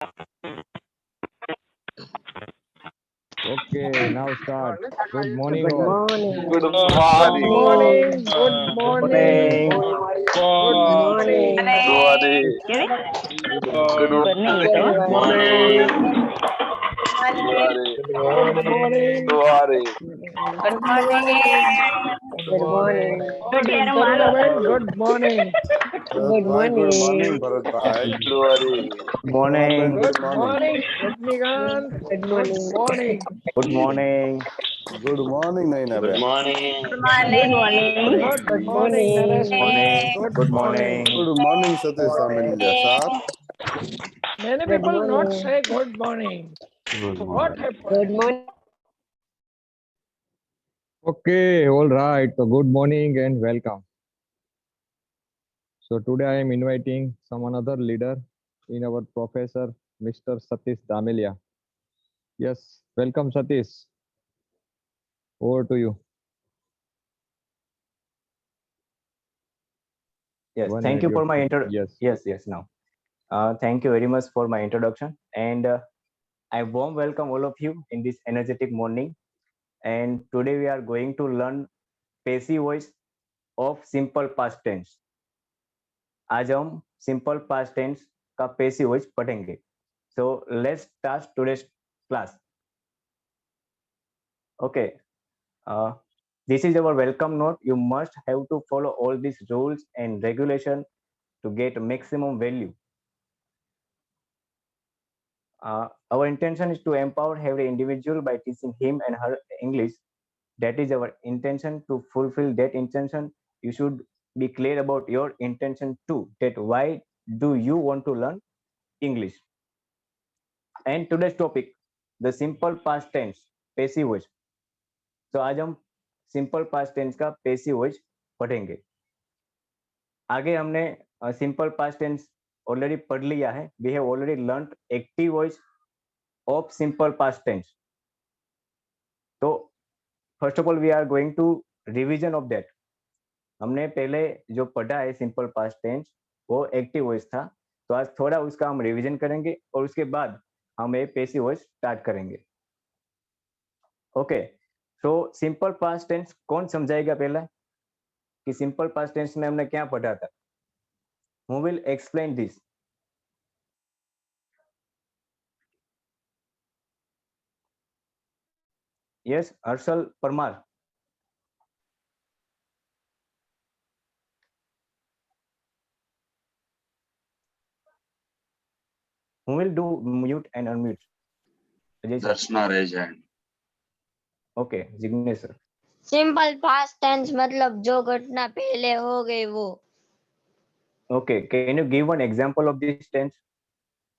Okay, now start. Good morning, Good all. morning. Good Good morning. morning. Good Good morning. morning. Good morning. Good morning. Good Good morning. Good Good morning. morning. morning. Good morning. Good Good morning. morning. Taruna, good morning. Good Bharat good morning, morning. Bharat bhai. Good morning. Morning. Good Good morning. morning, Rajnikant. Good Good morning. morning. Good morning. Good morning, Naina Good Ben. morning. Good morning. Good Good morning, Naresh morning. bhai. Morning. Good Good morning. morning. Good morning, Satish Damalia sir. Many Good people not morning. say good morning. Good What morning. Good happened? morning. Okay, all right. So, good morning and welcome. So, today I am inviting some another leader in our professor, Mr. Satish Damelia. Yes, welcome, Satish. Over to you. Yes, One thank minute. you for my intro. Yes. Yes, now. Thank you very much for my introduction. And I warm welcome all of you in this energetic morning. And today we are going to learn passive voice of simple past tense. आज हम simple past tense का passive voice पढ़ेंगे. So let's start today's class. Okay. Uh, this is our welcome note. You must have to follow all these rules and regulation to get maximum value. Our intention is to empower every individual by teaching him and her English. That is our intention. To fulfill that intention, you should be clear about your intention too. That why do you want to learn English? And today's topic, the simple past tense, passive voice. तो आज हम simple past tense का passive voice पढ़ेंगे. आगे हमने simple past tense already पढ़ लिया है. We have already learn active voice of simple past tense. तो first of all we are going to revision of that. हमने पहले जो पढ़ा है सिंपल पास्ट टेंस वो एक्टिव वॉइस था. तो आज थोड़ा उसका हम रिवीजन करेंगे और उसके बाद हम ये पैसिव वॉइस स्टार्ट करेंगे. ओके. तो सिंपल पास्ट टेंस कौन समझाएगा पहला कि सिंपल पास्ट टेंस में हमने क्या पढ़ा था? Who will explain this? Yes, Arshal Parmar. Who will do mute and unmute? Ajay sir. Darshana raise hand. Okay, Jignesh sir. Simple past tense मतलब जो घटना पहले हो गई वो. Okay, can you give one example of this tense?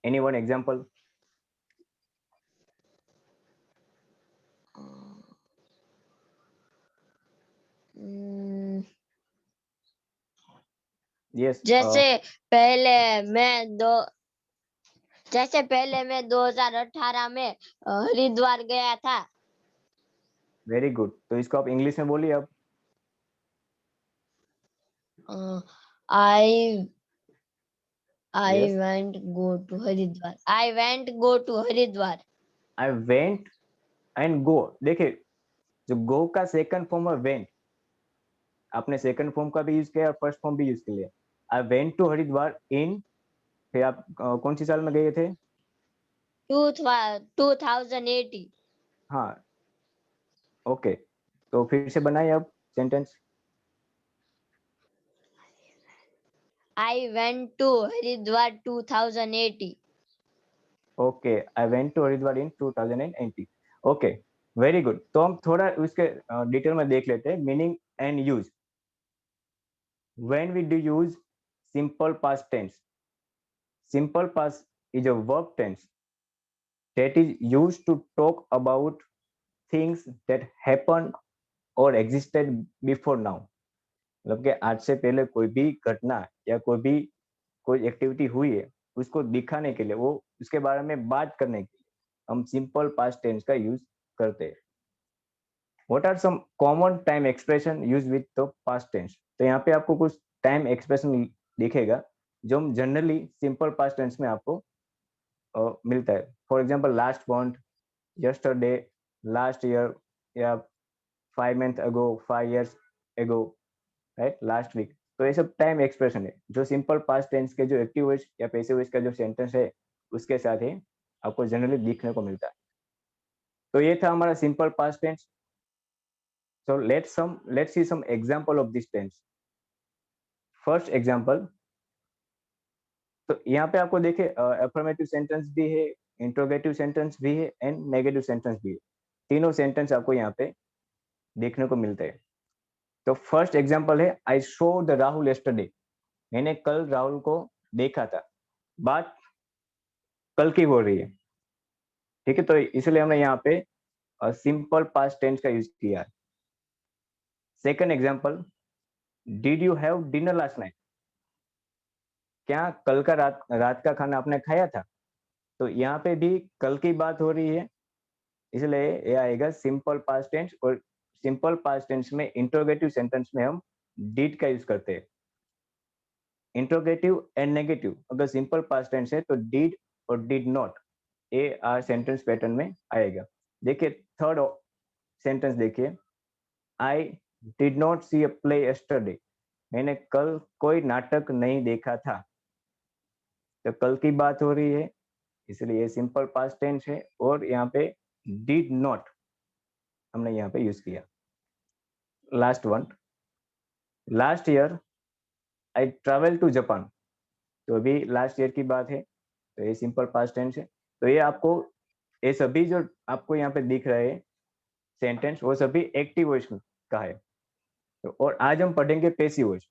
Any one example? Hmm, Yes. जैसे पहले मैं 2018 में हरिद्वार गया था. Very good. तो इसको आप इंग्लिश में बोलिए अब. I Yes. went go to Haridwar. I went go to Haridwar. I went and go. देखिए जो go का सेकंड फॉर्म है went. आपने सेकंड फॉर्म का भी यूज किया और फर्स्ट फॉर्म भी यूज किया. I went to Haridwar in. फिर आप कौन सी साल में गए थे? 2080. हाँ. ओके. तो फिर से बनाइए अब sentence. I went to Haridwar 2080. Okay. I went to Haridwar in 2080. Okay, very good. तो हम थोड़ा उसके डिटेल में देख लेते हैं meaning and use. When we do use simple past tense. Simple past is a verb tense that is used to talk about things that happen or existed before now. मतलब कि आज से पहले कोई भी घटना या कोई एक्टिविटी हुई है उसको दिखाने के लिए, वो उसके बारे में बात करने के लिए हम सिंपल पास्ट टेंस का यूज करते हैं. What are some common time expression use with the past tense? तो यहाँ पे आपको कुछ टाइम एक्सप्रेशन दिखेगा जो हम जनरली सिंपल पास्ट टेंस में आपको मिलता है। For example last month, yesterday, last year, या 5 मंथ अगो, 5 years अगो, राइट, लास्ट वीक। तो ये सब टाइम एक्सप्रेशन है जो सिंपल पास्ट टेंस के जो एक्टिव वॉइस या पैसिव वॉइस का जो सेंटेंस है उसके साथ ही आपको जनरली दिखने को मिलता है। तो ये था हमारा simple past tense. So let's see some example of this tense. First example, तो यहाँ पे आपको देखिए अफर्मेटिव सेंटेंस भी है, इंट्रोगेटिव सेंटेंस भी है एंड नेगेटिव सेंटेंस भी है। तीनों सेंटेंस आपको यहाँ पे देखने को मिलते हैं। तो फर्स्ट एग्जांपल है, I show the Rahul yesterday. मैंने कल राहुल को देखा था। बात कल की हो रही है, ठीक है, तो इसलिए हमने यहाँ पे सिंपल पास्ट टेंस का यूज किया है। Second example, did you have dinner last night. क्या कल का रात का खाना आपने खाया था। तो यहाँ पे भी कल की बात हो रही है, इसलिए ये आएगा सिंपल पास्ट टेंस। और सिंपल पास्ट टेंस में इंट्रोगेटिव सेंटेंस में हम डिड का यूज करते हैं। इंट्रोगेटिव एंड नेगेटिव, अगर सिंपल पास्ट टेंस है तो डिड और डिड नॉट, ये आर सेंटेंस पैटर्न में आएगा। देखिए थर्ड सेंटेंस देखिए, I did not see a play yesterday. मैंने कल कोई नाटक नहीं देखा था। तो कल की बात हो रही है, इसलिए ये सिंपल पास्ट टेंस है। और यहाँ पे डिड नॉट हमने यहाँ पे यूज किया। Last one, last year I travel to Japan. तो अभी लास्ट ईयर की बात है, तो ये सिंपल पास्ट टेंस है। तो ये आपको, ये सभी जो आपको यहाँ पे दिख रहे हैं सेंटेंस, वो सभी एक्टिव वॉइस का है। तो और आज हम पढ़ेंगे पैसिव वॉइस,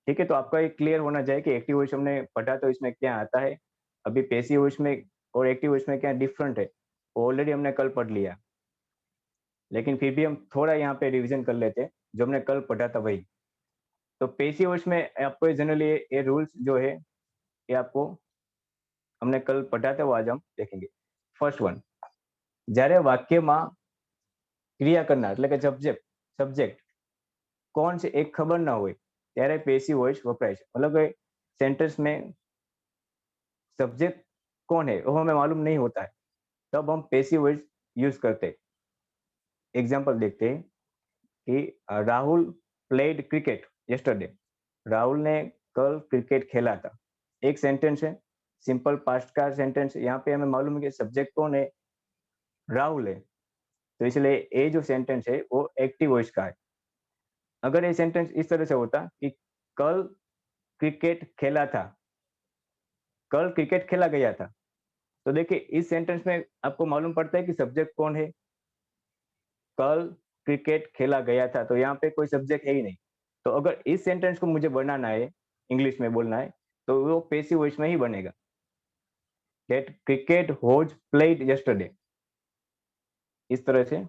ठीक है। तो आपका ये क्लियर होना चाहिए कि एक्टिव वॉइस हमने पढ़ा तो इसमें क्या आता है, अभी पैसिव वॉइस में और एक्टिव वॉइस में क्या डिफरेंट है, ऑलरेडी हमने कल पढ़ लिया। लेकिन फिर भी हम थोड़ा यहाँ पे रिवीजन कर लेते हैं जो हमने कल पढ़ा था वही। तो पैसिव वॉइस में आपको जनरली ये रूल्स जो है ये आपको हमने कल पढ़ा था, वो आज हम देखेंगे। फर्स्ट वन, જ્યારે વાક્યમાં ક્રિયા કરનાર એટલે કે સબ્જેક્ટ કોણ છે એ ખબર ના હોય ત્યારે પેસિવ વોઇસ વપરાય છે। मतलब कि सेंटेंस में सब्जेक्ट कौन है वो हमें मालूम नहीं होता है, तब हम पेसिव वॉइस यूज करते हैं। एग्जांपल देखते हैं कि Rahul played cricket yesterday. Rahul ने कल क्रिकेट खेला था। एक सेंटेंस है, सिंपल पास्ट का सेंटेंस। यहाँ पे हमें मालूम है कि सब्जेक्ट कौन है, राहुल है, तो इसलिए ये जो सेंटेंस है वो एक्टिव वॉइस का है। अगर ये सेंटेंस इस तरह से होता कि कल क्रिकेट खेला था, कल क्रिकेट खेला गया था, तो देखिए इस सेंटेंस में आपको मालूम पड़ता है कि सब्जेक्ट कौन है, कल क्रिकेट खेला गया था, तो यहाँ पे कोई सब्जेक्ट है ही नहीं। तो अगर इस सेंटेंस को मुझे बनाना है, इंग्लिश में बोलना है, तो वो पैसिव वॉइस में ही बनेगा। That cricket was played yesterday, इस तरह से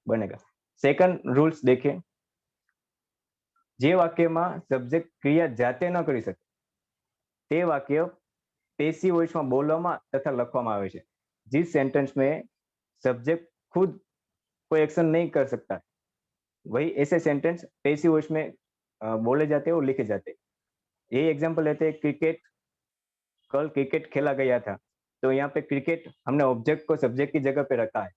बनेगा। सेकंड रूल्स देखिए, जे वाक्यમાં સબ્જેક્ટ ક્રિયા જાતે ન કરી શકે તે વાક્ય પેસિવ વોઇસમાં બોલવામાં તથા લખવામાં આવે છે। जिस सेंटेंस में सब्जेक्ट खुद कोई एक्शन नहीं कर सकता, वही ऐसे सेंटेंस पेसिव वॉइस में बोले जाते हैं और लिखे जाते हैं। यही एग्जांपल लेते हैं, क्रिकेट, कल क्रिकेट खेला गया था। तो यहाँ पे क्रिकेट हमने ऑब्जेक्ट को सब्जेक्ट की जगह पे रखा है।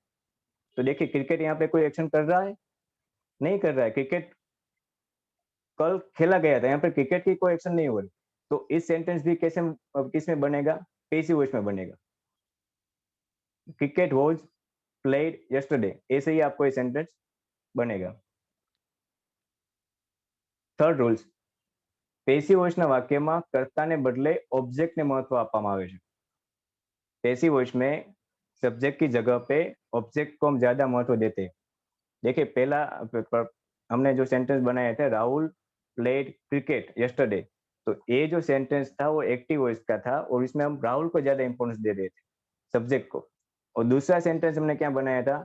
तो देखिए क्रिकेट यहाँ पे कोई एक्शन कर रहा है, नहीं कर रहा है। क्रिकेट कल खेला गया था, यहाँ पे क्रिकेट की कोई एक्शन नहीं हो रही। तो इस सेंटेंस भी कैसे किसमें बनेगा, पेसिव वॉइस में बनेगा। क्रिकेट वॉज प्लेड यस्टरडे, ऐसे ही आपको ये सेंटेंस बनेगा। थर्ड रूल्स, પેસિવ વોઇસના વાક્યમાં કર્તાને બદલે ઓબ્જેક્ટને મહત્વ આપવામાં આવે છે। પેસિવ वॉइस में सब्जेक्ट की जगह पे ऑब्जेक्ट को हम ज्यादा महत्व देते हैं। देखिए पहला हमने जो सेंटेंस बनाया था, राहुल प्लेड क्रिकेट यस्टरडे, तो ये जो सेंटेंस था वो एक्टिव वॉइस का था और इसमें हम राहुल को ज्यादा इंपोर्टेंस दे रहे थे, सब्जेक्ट को। और दूसरा सेंटेंस हमने क्या बनाया था,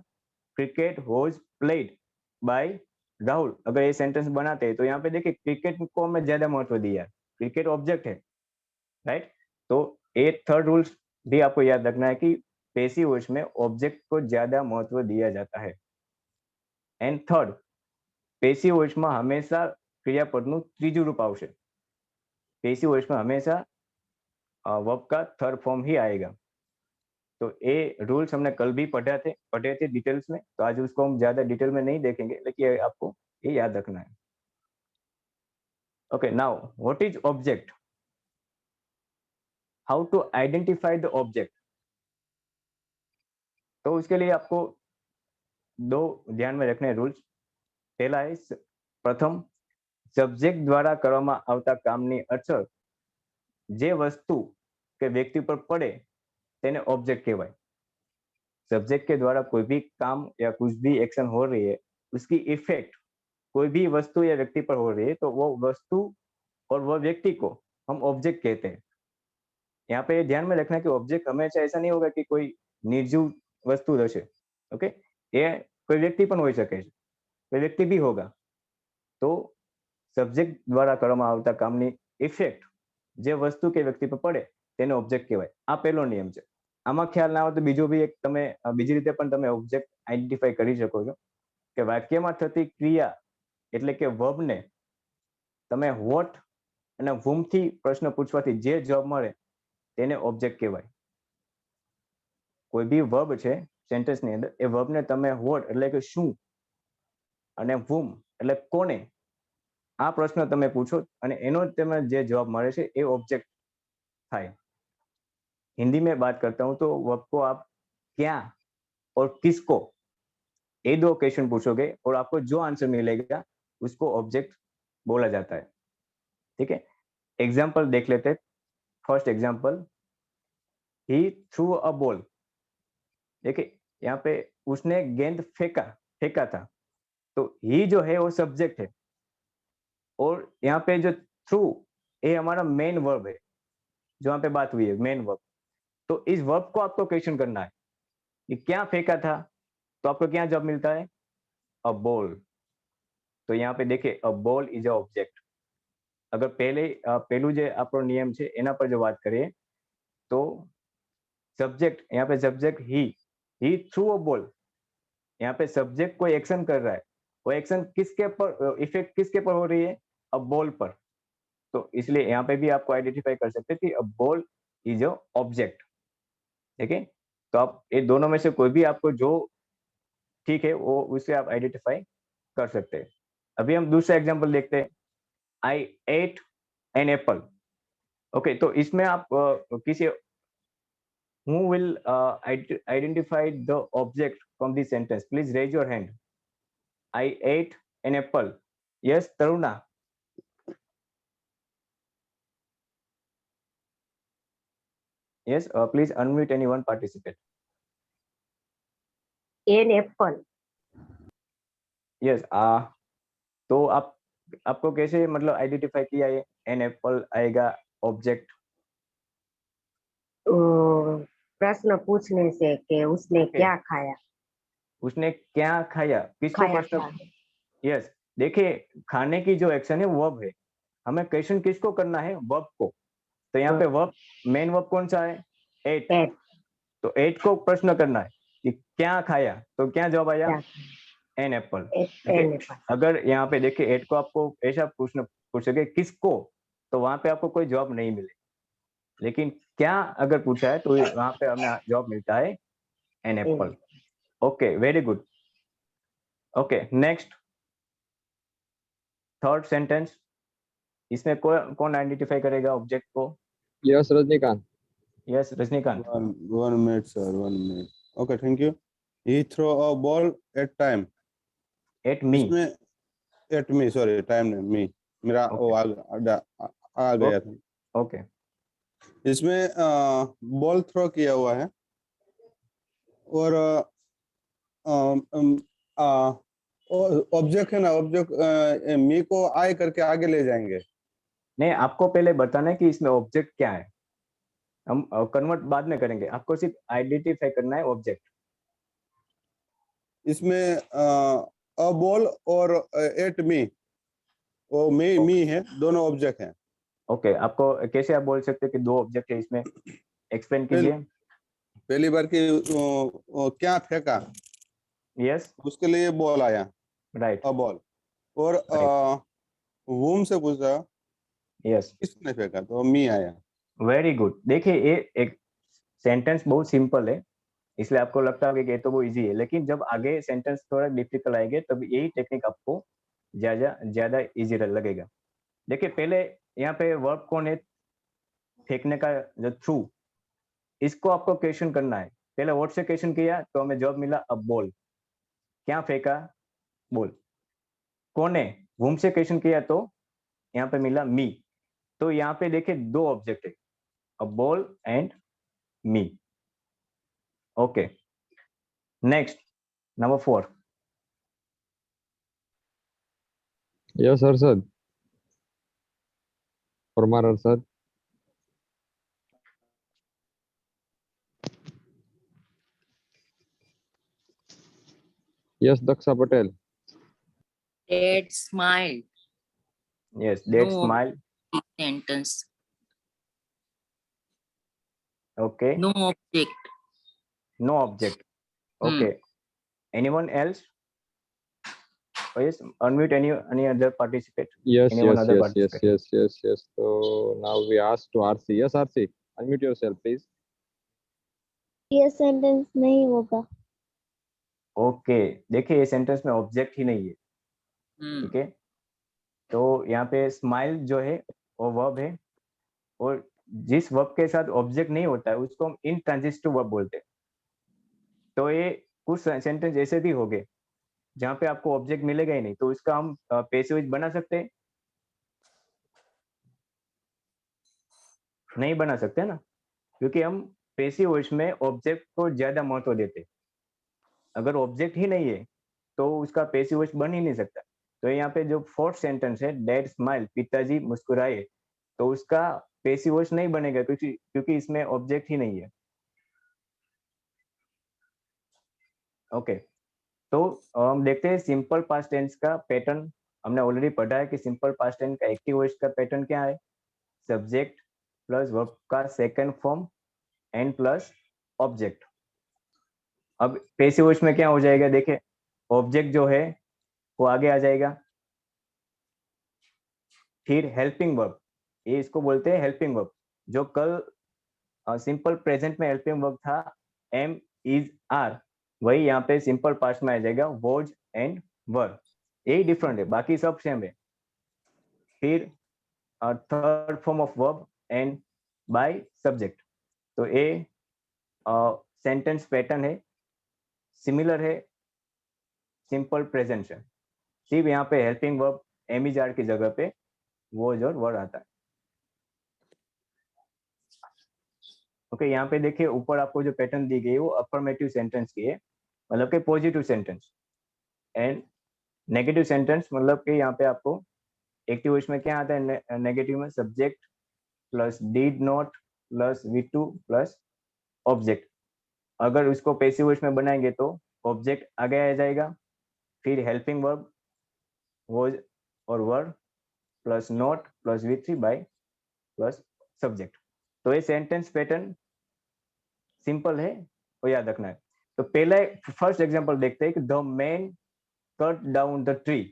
cricket was played by Rahul. अगर ये सेंटेंस बनाते हैं तो यहाँ पे देखिए क्रिकेट को हमें ज्यादा महत्व दिया, क्रिकेट ऑब्जेक्ट है, राइट। तो ये थर्ड रूल्स भी आपको याद रखना है कि पेसिव वॉइस में ऑब्जेक्ट को ज्यादा महत्व दिया जाता है। एंड थर्ड, पेसिव वॉइस में हमेशा क्रियापदનું ત્રીજું रूप આવશે। पेसिव वॉइस में हमेशा वर्ब का थर्ड फॉर्म ही आएगा। तो ये रूल्स हमने कल भी पढ़े थे डिटेल्स में, तो आज उसको हम ज्यादा डिटेल में नहीं देखेंगे, लेकिन आपको ये याद रखना है। Okay, now what is object, how to identify the object. तो उसके लिए आपको दो ध्यान में रखने रूल्स। पहला है प्रथम, सब्जेक्ट द्वारा કરવામાં આવતા કામની અસર જે વસ્તુ કે વ્યક્તિ પર પડે તેને ऑब्जेक्ट કહેવાય। सब्जेक्ट के द्वारा कोई भी काम या कुछ भी एक्शन हो रही है, उसकी इफेक्ट कोई भी वस्तु या व्यक्ति पर हो रही है, तो वो वस्तु और वह व्यक्ति को हम ऑब्जेक्ट कहते हैं। यहाँ पे ध्यान में रखना कि ऑब्जेक्ट हमेशा ऐसा नहीं होगा कि कोई निर्जीव वस्तु हशे। ओके, ये कोई व्यक्ति पण होई શકે છે, कोई व्यक्ति भी होगा। तो सब्जेक्ट द्वारा કરવામાં આવતા કામની ઇફેક્ટ જે વસ્તુ કે વ્યક્તિ પર પડે તેને ઓબ્જેક્ટ કહેવાય। આ પહેલો નિયમ છે। આમાં ખ્યાલ ના આવે તો બીજો બી એક તમે બીજી રીતે પણ તમે ઓબ્જેક્ટ આઈડેન્ટિફાઈ કરી શકો છો કે વાક્યમાં થતી ક્રિયા એટલે કે વર્બને તમે વોટ અને whom થી પ્રશ્ન પૂછવાથી જે જવાબ મળે તેને ઓબ્જેક્ટ કહેવાય। કોઈ બી વર્બ છે સેન્ટેન્સની અંદર, એ વર્બને તમે વોટ એટલે કે શું અને whom એટલે કોને, આ પ્રશ્ન તમે પૂછો અને એનો તમે જે જવાબ મળે છે એ ऑब्जेक्ट થાય। हिंदी में बात करता हूं तो वर्ब को आप क्या और किसको, ये दो क्वेश्चन पूछोगे और आपको जो आंसर मिलेगा उसको ऑब्जेक्ट बोला जाता है। ठीक है, एग्जाम्पल देख लेते। First example, he through a ball. देखिए यहाँ पे उसने गेंद फेंका था, तो ही जो है वो सब्जेक्ट है और यहाँ पे जो थ्रू ये हमारा मेन वर्ब है, जो यहाँ पे बात हुई है मेन वर्ब। तो इस वर्ब को आपको क्वेश्चन करना है कि क्या फेंका था, तो आपको क्या जवाब मिलता है, अ बॉल। तो यहाँ पे देखिए a ball is a object. अगर पहलू जो આપણો નિયમ છે એના પર જો વાત કરીએ તો सब्जेक्ट, यहाँ पे subject he through a ball, यहाँ पे सब्जेक्ट कोई एक्शन कर रहा है, वो एक्शन किसके पर, इफेक्ट किसके पर हो रही है, अ बॉल पर। तो इसलिए यहाँ पे भी आपको आइडेंटिफाई कर सकते हैं कि a ball is a object. ठीक है, तो आप ये दोनों में से कोई भी आपको जो ठीक है वो उससे आप आइडेंटिफाई कर सकते हैं। अभी हम दूसरा एग्जांपल देखते हैं, I ate an apple. Okay, तो इसमें आप किसी who will identify the object from this sentence, please raise your hand. I ate an apple. Yes Taruna. Yes, please unmute anyone participate. An apple. Yes, तो आपको कैसे मतलब आइडेंटिफाई किया ये एन एप्पल आएगा ऑब्जेक्ट? प्रश्न पूछने से कि उसने Okay. क्या खाया, उसने क्या खाया, किसको खाया प्रश्न? था। यस, देखिए खाने की जो एक्शन है वर्ब है, हमें क्वेश्चन किसको करना है, वर्ब को। तो यहाँ पे वर्ब, मेन वर्ब कौन सा है, एट। एट। तो एट को प्रश्न करना है कि क्या खाया, तो क्या जवाब आया, एन एप्पल। अगर यहाँ पे देखिए एट को आपको ऐसा पूछोगे किसको, तो वहां पे आपको कोई जवाब नहीं मिले, लेकिन क्या अगर पूछा है तो वहां पे हमें जवाब मिलता है an apple. Okay, very good. Okay, next third sentence, इसमें कौन आइडेंटिफाई करेगा ऑब्जेक्ट को? Yes Rajnikant. Yes Rajnikant. One minute, sir. 1 minute. Okay, thank you. He throw a ball at time. At me. इसमें at me, sorry, time नहीं me. मेरा वो आ गया था। ओके, इसमें बॉल थ्रो किया हुआ है और ऑब्जेक्ट है ना, ऑब्जेक्ट मी को आई करके आगे ले जाएंगे। नहीं, आपको पहले बताना है कि इसमें ऑब्जेक्ट क्या है, हम कन्वर्ट बाद में करेंगे, आपको सिर्फ आइडेंटिफाई करना है ऑब्जेक्ट। इसमें अ बॉल और एट मी, वो मी है, दोनों ऑब्जेक्ट हैं। ओके, आपको कैसे आप बोल सकते हैं कि दो ऑब्जेक्ट है इसमें, एक्सप्लेन कीजिए। पहली बार की क्या फेंका, यस, उसके लिए बॉल आया, राइट। A ball. और वूम से पूछा यस, किसने फेंका, तो मी आया। Very good. देखिए ये एक सेंटेंस बहुत सिंपल है, इसलिए आपको लगता होगा कि ये तो वो इजी है, लेकिन जब आगे सेंटेंस थोड़ा डिफिकल्ट आएंगे तब यही टेक्निक आपको ज्यादा इजी लगेगा। देखिए पहले यहाँ पे वर्ब कौन है, फेंकने का जो थ्रू, इसको आपको क्वेश्चन करना है। पहले व्हाट से क्वेश्चन किया तो हमें जवाब मिला अब बॉल, क्या फेंका, बॉल। कौन है, वुम से क्वेश्चन किया तो यहाँ पे मिला मी। तो यहाँ पे देखिए दो ऑब्जेक्ट है, a ball and me. Okay, next number 4। Yes, Arshad. Formar Arshad. Yes, Daksha Patel. Dad smiled. Yes, that No smile. sentence. Okay, No object. No object. Okay, anyone else? Yes, unmute any other participant. Yes, Anyone yes, other yes, yes, participant? yes, yes, yes. So now we ask to RC. Yes, RC. Unmute yourself, please. ये sentence नहीं होगा। Okay, देखिए ये sentence में object ही नहीं है, Hmm. ठीक है। तो यहाँ पे स्माइल जो है वो वर्ब है, और जिस वर्ब के साथ ऑब्जेक्ट नहीं होता है उसको हम इनट्रांजिटिव वर्ब बोलते हैं। तो ये कुछ सेंटेंस ऐसे भी हो गए जहाँ पे आपको ऑब्जेक्ट मिलेगा ही नहीं, तो उसका हम पैसिव वॉइस बना सकते हैं? नहीं बना सकते ना, क्योंकि हम पैसिव वॉइस में ऑब्जेक्ट को ज्यादा महत्व देते हैं। अगर ऑब्जेक्ट ही नहीं है तो उसका पैसिव वॉइस बन ही नहीं सकता। तो यहाँ पे जो फोर्थ सेंटेंस है, डैड स्माइल, पिताजी मुस्कुराए, तो उसका पैसिव वॉइस नहीं बनेगा क्योंकि इसमें ऑब्जेक्ट ही नहीं है। ओके, तो हम देखते हैं सिंपल पास्ट टेंस का पैटर्न। हमने ऑलरेडी पढ़ा है कि सिंपल पास्ट टेंस का एक्टिव वॉइस का पैटर्न क्या है, सब्जेक्ट प्लस वर्ब का second form and plus object. अब पैसिव वॉइस में क्या हो जाएगा, देखिए ऑब्जेक्ट जो है वो आगे आ जाएगा, फिर हेल्पिंग वर्ब, ये इसको बोलते हैं हेल्पिंग वर्ब। जो कल सिंपल प्रेजेंट में हेल्पिंग वर्ब था एम, इज, आर, वही यहाँ पे सिंपल पास्ट में आ जाएगा वॉज एंड वर। यही डिफरेंट है, बाकी सब सेम है। फिर third form of verb and by subject. तो ये सेंटेंस पैटर्न है, सिमिलर है सिंपल प्रेजेंट से, सिर्फ यहाँ पे helping verb am, is, are की जगह पे वॉज और वर आता है। ओके, यहाँ पे देखिए ऊपर आपको जो पैटर्न दी गई है वो अफर्मेटिव सेंटेंस की है, मतलब कि positive sentence, and negative sentence मतलब कि यहाँ पे आपको एक्टिव वॉइस में क्या आता है, नेगेटिव में subject plus did not plus V2 plus object. अगर उसको पैसिव वॉइस में बनाएंगे तो ऑब्जेक्ट आगे आ जाएगा, फिर हेल्पिंग वर्ब वॉज और were plus not plus V3 by plus subject. तो ये सेंटेंस पैटर्न सिंपल है, वो याद रखना है। तो पहले फर्स्ट एग्जांपल देखते हैं कि the man cut down the tree.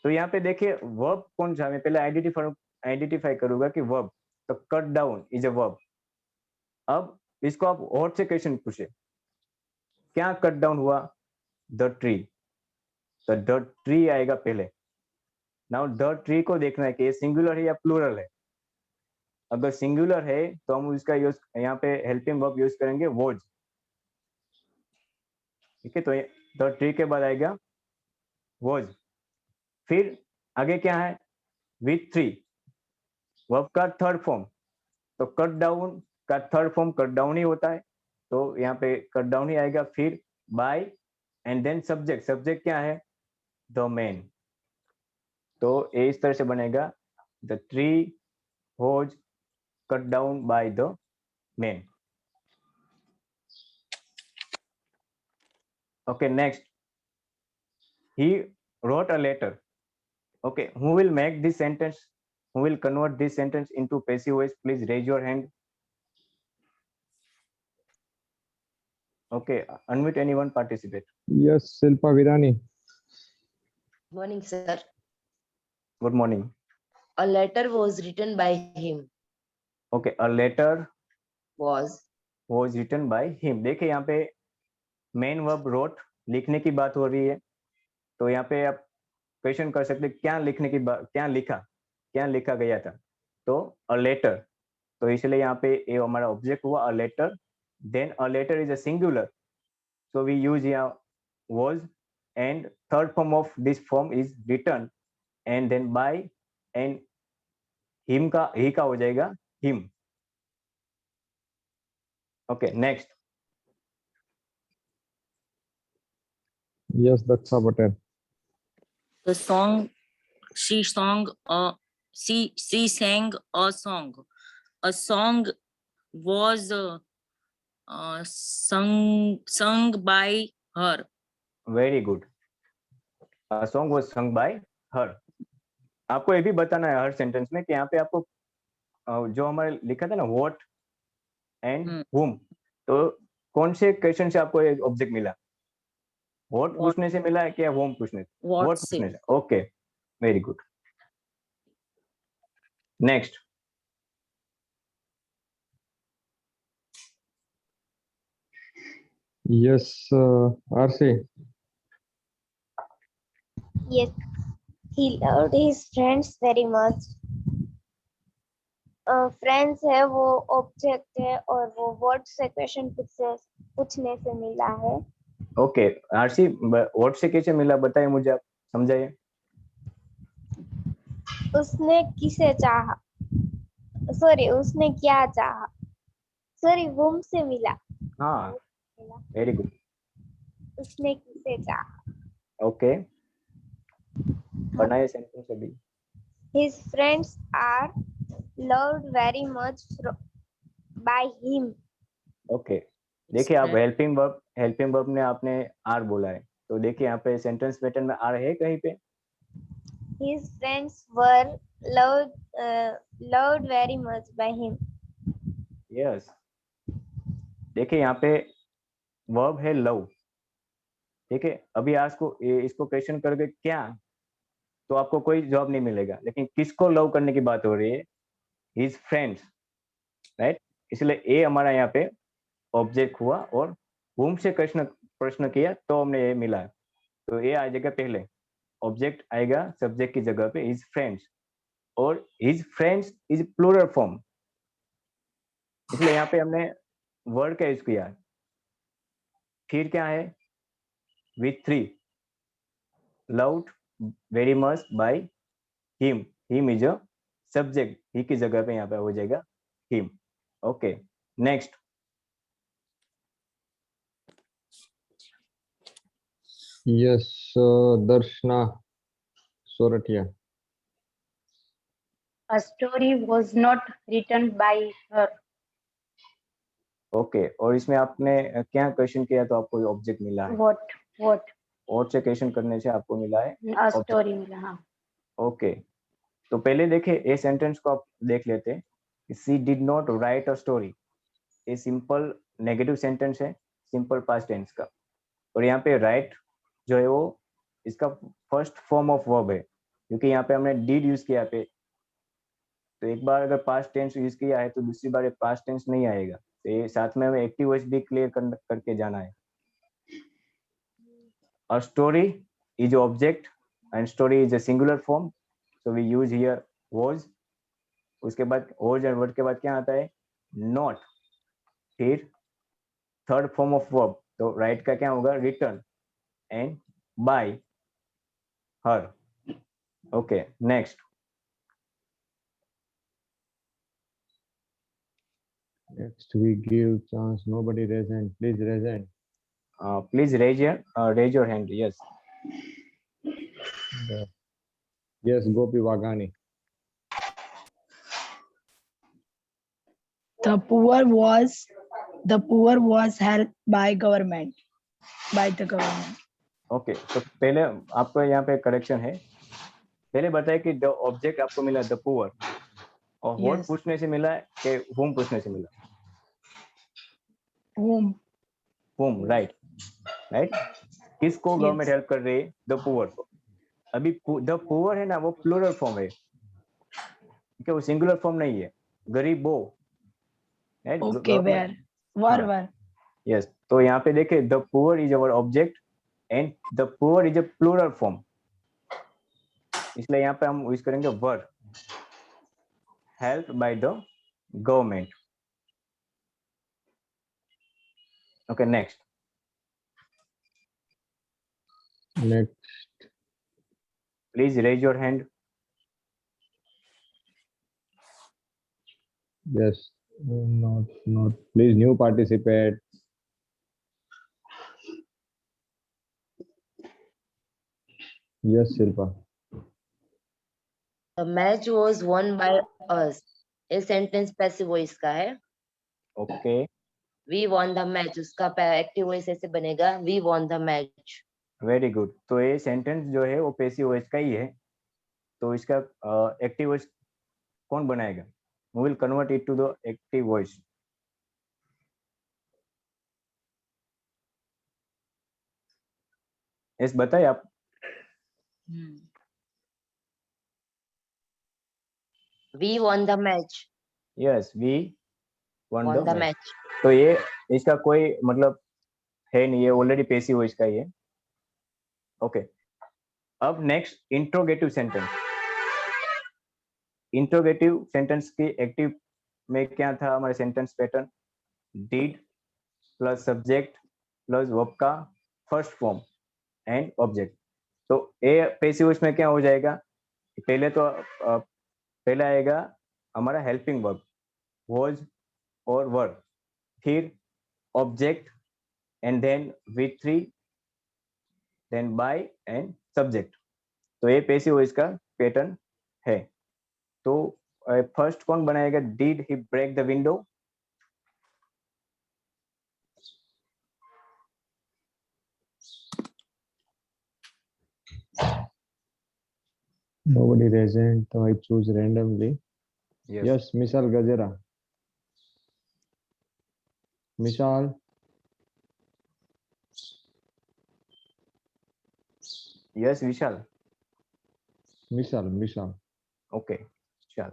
तो यहाँ पे देखिए वर्ब कौन सा, मैं पहले आइडेंटिफाई करूंगा कि वर्ब, तो cut down is a verb. अब इसको आप और से क्वेश्चन पूछे, क्या कट डाउन हुआ, द ट्री, तो द ट्री आएगा पहले। नाउ द ट्री को देखना है कि ये सिंगुलर है या प्लूरल है। अगर सिंगुलर है तो हम उसका यूज यहाँ पे हेल्पिंग वर्ब यूज करेंगे वॉज, ठीक है। तो द ट्री के बाद आएगा वॉज, फिर आगे क्या है, V3 वर्ब का थर्ड फॉर्म, तो कट डाउन का थर्ड फॉर्म कट डाउन ही होता है, तो यहाँ पे कट डाउन ही आएगा। फिर by and then subject, subject क्या है, द मैन। तो ये इस तरह से बनेगा, the tree was cut down by the man. Okay, next, he wrote a letter. Okay, who will make this sentence, who will convert this sentence into passive voice? Please raise your hand. Okay, unmute anyone participate. Yes, Silpa Virani. Morning, sir. Good morning. A letter was written by him. Okay, a letter Was was written by him. देखिए यहाँ पे main verb wrote, लिखने की बात हो रही है, तो यहाँ पे आप क्वेश्चन कर सकते क्या लिखने की बात, क्या लिखा गया था, तो अ लेटर, तो इसलिए यहाँ पे ये हमारा ऑब्जेक्ट हुआ a letter. Then a letter is a singular, so we use here was, and third form of this form is written, and then by, and him का he का हो जाएगा him. Okay, next. Yes, Daksha Patel. The song, she sang a song. A song was sung by her. Very good. A song was sung by her. आपको ये भी बताना है हर sentence में कि यहाँ पे आपको जो हमारे लिखा था ना what and whom, तो कौन से क्वेश्चन से आपको ये ऑब्जेक्ट मिला? what पूछने से मिला है क्या whom पूछने से? What पूछने से. Okay, very good. Next. Yes, RC. Yes, he loved his friends very much. Friends है वो ऑब्जेक्ट है और वो वर्ड से क्वेश्चन पूछने से मिला है. ओके, आरसी व्हाट से कैसे मिला बताइए मुझे, आप समझाइए. उसने किसे चाहा, सॉरी उसने क्या चाहा, सॉरी वुम से मिला. हाँ, वेरी गुड. उसने किसे चाहा. ओके, बनाइए सेंटेंस अभी. His friends are loved very much by him. Okay, देखिए आप हेल्पिंग वर्ब ने आपने आर बोला है, तो देखिए यहाँ पे सेंटेंस पैटर्न में आर है कहीं पे. His friends were loved very much by him. Yes, देखिए यहाँ पे वर्ब है लव. ठीक है, अभी आज को इसको क्वेश्चन करके क्या, तो आपको कोई जवाब नहीं मिलेगा, लेकिन किसको लव करने की बात हो रही है? His friends, right. इसलिए ए हमारा यहाँ पे ऑब्जेक्ट हुआ और whom से प्रश्न किया तो हमने ये मिला, तो ये आ जाएगा पहले, ऑब्जेक्ट आएगा सब्जेक्ट की जगह पे हिज फ्रेंड्स, और his friends is plural form, इसलिए यहाँ पे हमने वर्ड का यूज किया. फिर क्या है? With 3, loved very much by him. him is a subject, he की जगह पे यहाँ पे हो जाएगा him. Okay, next. Yes, Darshna Soratia. A story was not written by her. Okay, और इसमें आपने क्या क्वेश्चन किया तो आपको ऑब्जेक्ट मिला है? what से क्वेश्चन करने से आपको मिला है A story मिला. हाँ. ओके, तो पहले देखे ये सेंटेंस को आप देख लेते हैं. She did not right a story, ये सिंपल नेगेटिव सेंटेंस है, सिंपल पास्ट टेंस का, और यहाँ पे राइट जो है वो इसका फर्स्ट फॉर्म ऑफ वर्ब है, क्योंकि यहाँ पे हमने डिड यूज किया पे, तो एक बार अगर पास्ट टेंस यूज किया है तो दूसरी बार पास्ट टेंस नहीं आएगा, तो ये साथ में हमें एक्टिव वॉइस भी क्लियर करके जाना है. A story is object and story is a singular form, so we use here was. उसके बाद was and word के बाद क्या आता है? Not. फिर थर्ड फॉर्म ऑफ वर्ब, तो राइट का क्या होगा? written and by her. Okay, next. Next we give chance. Nobody raise hand. Please raise hand. Please raise your hand. Yes. Yes, Gopi Wagani. The poor was helped by the government. Okay, तो पहले आपको यहाँ पे correction है, पहले बताए कि the object आपको मिला द पुअर, और व्हाट पूछने से मिला है कि whom पूछने से मिला? whom, right. किसको गवर्नमेंट हेल्प कर रही है? द पुअर को. अभी द पुअर है ना, वो प्लूरल फॉर्म है, ठीक है, वो सिंगुलर फॉर्म नहीं है. गरीबो, राइट. वर हाँ। वर यस, तो यहाँ पे देखिए the poor is our object and the poor is a plural form, इसलिए यहाँ पे हम यूज करेंगे were, help by the government. Okay, next. Next, please raise your hand. yes, not. Please, new participate. Yes, Shilpa. The match was won by us. ये sentence passive voice का है। Okay, We won the match, उसका active voice ऐसे बनेगा, we won the match. Very good. तो ये sentence जो है वो पैसिव वॉइस का ही है, तो इसका एक्टिव वॉइस कौन बनाएगा? We will convert it to the active voice. यस, बताइए आप। We won the match. यस, we won Won the the match. match. तो ये इसका कोई मतलब है नहीं, ये ऑलरेडी पैसिव वॉइस का ही है। ओके, अब next interrogative sentence. Interrogative sentence की एक्टिव में क्या था हमारे sentence pattern? Did plus subject plus verb का फर्स्ट फॉर्म एंड ऑब्जेक्ट। तो ए पैसिव वॉइस में क्या हो जाएगा? पहले तो पहले आएगा हमारा हेल्पिंग वर्ब was और वर, फिर object and then V3, then by and subject. तो ये पैसिव वॉइस का पैटर्न है। तो फर्स्ट कौन बनाएगा? Did he break the window? Nobody raised, so I choose randomly. Yes. Yes, Mishal Gajera. Mishal. Yes, Vishal. Mishal. Okay, Vishal.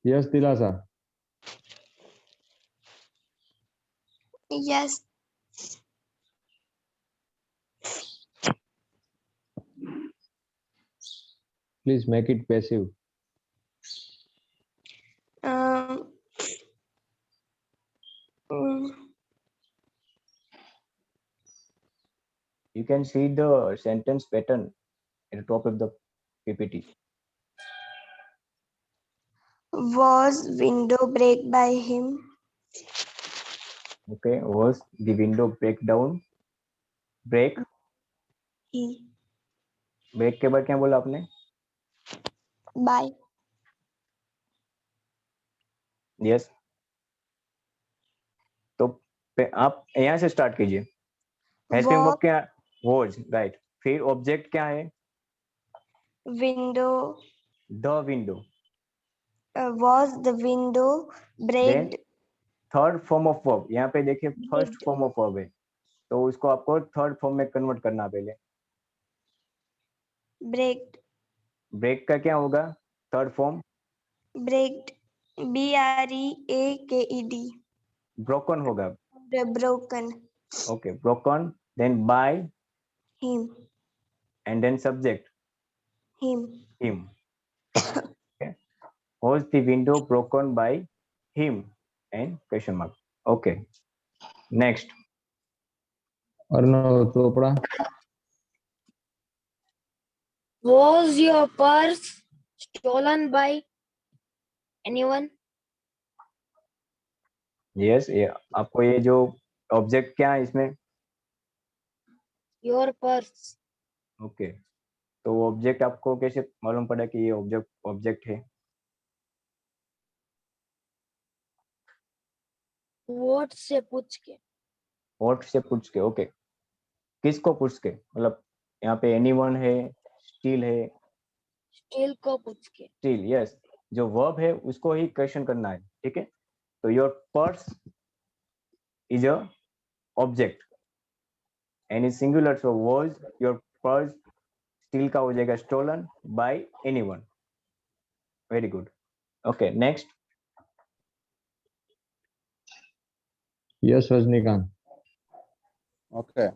Yes, Dilasa. Yes. Please make it passive. Um, mm, You can see the sentence pattern at the top of the PPT. was window break by him? Okay, was the window breakdown? Break He break के बाद क्या बोला आपने? by Yes. तो आप यहाँ से start कीजिए। हेल्पिंग वर्ब क्या? was, right. फिर ऑब्जेक्ट क्या है? window the window. was the window देन break third form of verb, यहाँ पे देखिए फर्स्ट फॉर्म ऑफ वर्ब है, तो उसको आपको थर्ड फॉर्म में कन्वर्ट करना पहले। break ब्रेक का क्या होगा third form? breaked BREAKED broken होगा। broken okay, broken, then by him and then subject him him. Okay. Was the window broken by him? And question mark. Okay. Next. Arnav Chopra. Was your purse stolen by anyone? Yes, ये आपको ये जो object क्या है इसमें? Your purse. Okay, तो object आपको कैसे मालूम पड़ा कि ये ऑब्जेक्ट है? What से पूछ के? व्हाट से पूछ के? ओके, किसको पूछ के? मतलब यहाँ पे एनीवन है, स्टील है? Steal को पूछ के? Steel, yes. जो वर्ब है उसको ही क्वेश्चन करना है, ठीक है? तो your purse is a object and is singular, so was your purse, steal का हो जाएगा stolen by anyone. Very good. Okay, next. Yes, Rajnikant. Okay.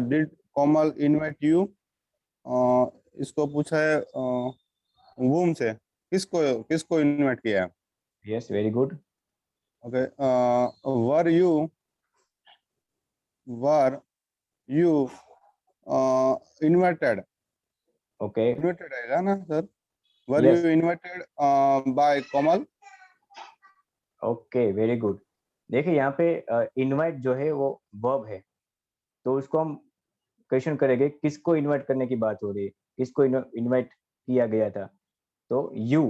Did Komal invite you? इसको पूछा है whom से, किसको किसको इनवाइट किया है? Yes, very good. Okay. Were you invited? Okay. Invited आएगा ना sir? Were Yes. you invited by Komal? Okay, very good. देखिए यहाँ पे इनवाइट जो है वो वर्ब है, तो उसको हम क्वेश्चन करेंगे किसको इनवाइट करने की बात हो रही है, किसको इनवाइट किया गया था। तो you,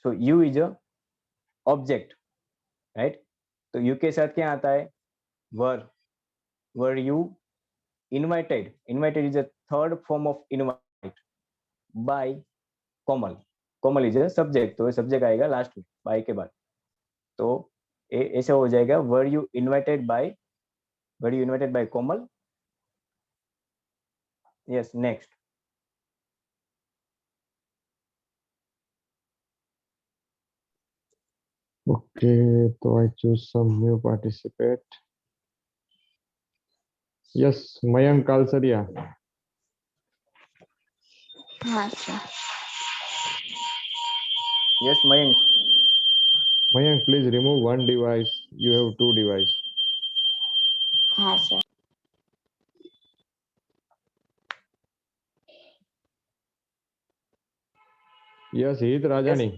so you is a object, right. तो यू के साथ क्या आता है? Were you invited. Invited is a third form of invite by Komal. Komal is a subject, तो सब्जेक्ट आएगा लास्ट में बाय के बाद। तो ऐसे हो जाएगा were you invited by Komal. Yes, next. Okay, so I choose some new participant. Yes, Mayank Kalsaria. हाँ sir. Yes Mayank. Mayank, please remove one device. You have two devices. हाँ sir. Yes, Heath Rajani.